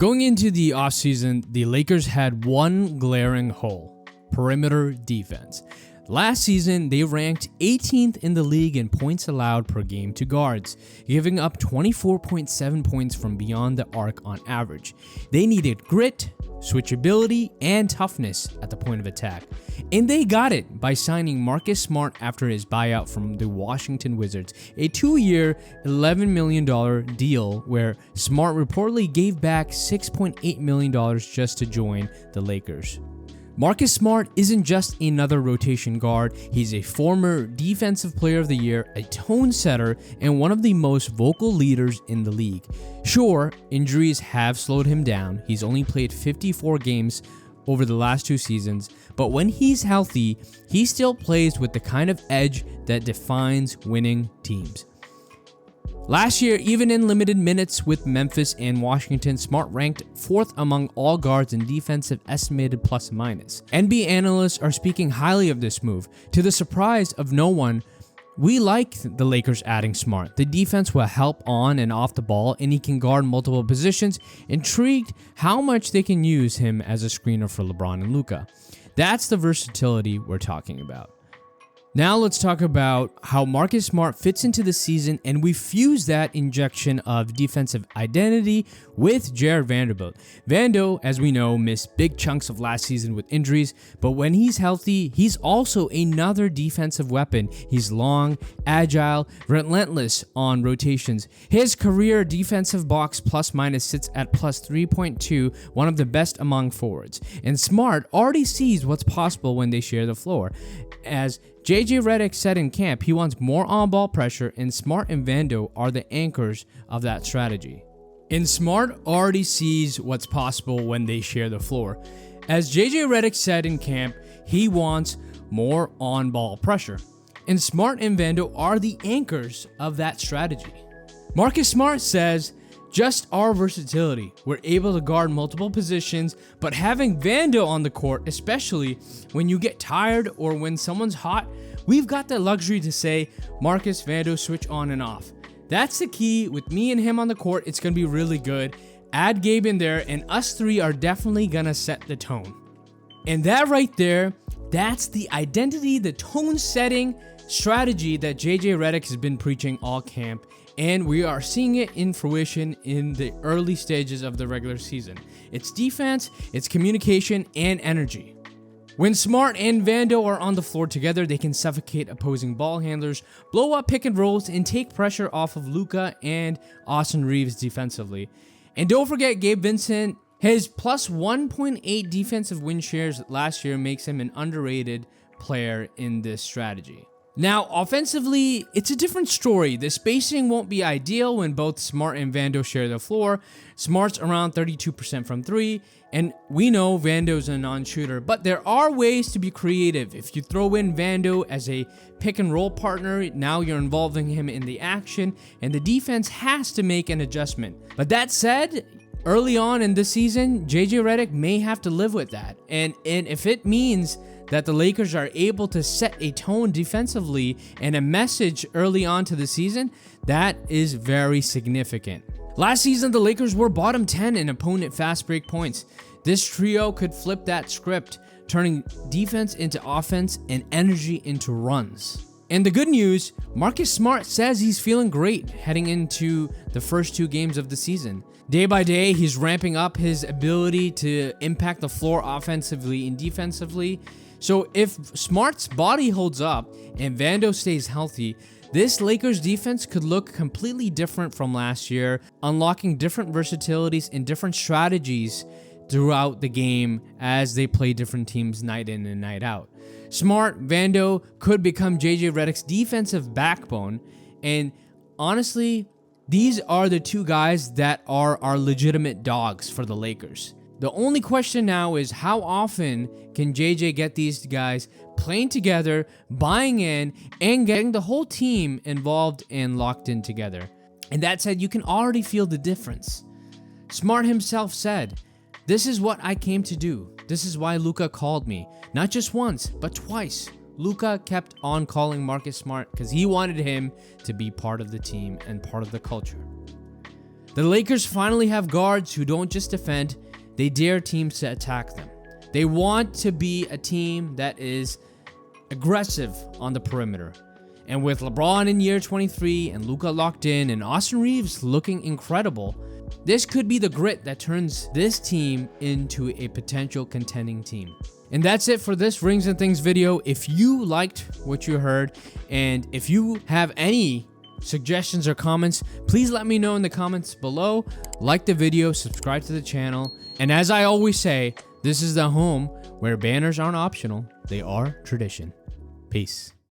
Going into the offseason, the Lakers had one glaring hole: perimeter defense. Last season, they ranked 18th in the league in points allowed per game to guards, giving up 24.7 points from beyond the arc on average. They needed grit, switchability, and toughness at the point of attack. And they got it by signing Marcus Smart after his buyout from the Washington Wizards, a 2-year, $11 million deal where Smart reportedly gave back $6.8 million just to join the Lakers. Marcus Smart isn't just another rotation guard, he's a former Defensive Player of the Year, a tone setter, and one of the most vocal leaders in the league. Sure, injuries have slowed him down. He's only played 54 games over the last 2 seasons, but when he's healthy, he still plays with the kind of edge that defines winning teams. Last year, even in limited minutes with Memphis and Washington, Smart ranked 4th among all guards in defensive estimated plus and minus. NBA analysts are speaking highly of this move. To the surprise of no one, we like the Lakers adding Smart. The defense will help on and off the ball, and he can guard multiple positions. Intrigued how much they can use him as a screener for LeBron and Luka. That's the versatility we're talking about. Now let's talk about how Marcus Smart fits into the season, and we fuse that injection of defensive identity with Jared Vanderbilt. Vando, as we know, missed big chunks of last season with injuries, but when he's healthy, he's also another defensive weapon. He's long, agile, relentless on rotations. His career defensive box plus minus sits at plus 3.2, one of the best among forwards. And Smart already sees what's possible when they share the floor. As JJ Redick said in camp, he wants more on-ball pressure, and Smart and Vando are the anchors of that strategy. And Smart already sees what's possible when they share the floor. As JJ Redick said in camp, he wants more on-ball pressure. And Smart and Vando are the anchors of that strategy. Marcus Smart says, just our versatility. We're able to guard multiple positions, but having Vando on the court, especially when you get tired or when someone's hot, we've got the luxury to say, Marcus, Vando, switch on and off. That's the key. With me and him on the court, it's going to be really good. Add Gabe in there, and us three are definitely going to set the tone. And that right there, that's the identity, the tone-setting strategy that JJ Redick has been preaching all camp. And we are seeing it in fruition in the early stages of the regular season. It's defense, it's communication, and energy. When Smart and Vando are on the floor together, they can suffocate opposing ball handlers, blow up pick and rolls, and take pressure off of Luka and Austin Reeves defensively. And don't forget Gabe Vincent. His plus 1.8 defensive win shares last year makes him an underrated player in this strategy. Now, offensively, it's a different story. The spacing won't be ideal when both Smart and Vando share the floor. Smart's around 32% from 3, and we know Vando's a non-shooter, but there are ways to be creative. If you throw in Vando as a pick-and-roll partner, now you're involving him in the action, and the defense has to make an adjustment. But that said, early on in the season, JJ Redick may have to live with that, and if it means that the Lakers are able to set a tone defensively and a message early on to the season, that is very significant. Last season, the Lakers were bottom 10 in opponent fast break points. This trio could flip that script, turning defense into offense and energy into runs. And the good news, Marcus Smart says he's feeling great heading into the first 2 games of the season. Day by day, he's ramping up his ability to impact the floor offensively and defensively. So if Smart's body holds up and Vando stays healthy, this Lakers defense could look completely different from last year, unlocking different versatilities and different strategies throughout the game as they play different teams night in and night out. Smart, Vando could become JJ Redick's defensive backbone, and honestly, these are the 2 guys that are our legitimate dogs for the Lakers. The only question now is how often can JJ get these guys playing together, buying in, and getting the whole team involved and locked in together. And that said, you can already feel the difference. Smart himself said, "This is what I came to do. This is why Luka called me. Not just once, but twice." Luka kept on calling Marcus Smart because he wanted him to be part of the team and part of the culture. The Lakers finally have guards who don't just defend, they dare teams to attack them. They want to be a team that is aggressive on the perimeter. And with LeBron in year 23 and Luka locked in and Austin Reeves looking incredible, this could be the grit that turns this team into a potential contending team. And that's it for this Rings and Things video. If you liked what you heard, and if you have any suggestions or comments, please let me know in the comments below. Like the video, subscribe to the channel, and as I always say, this is the home where banners aren't optional, they are tradition. Peace.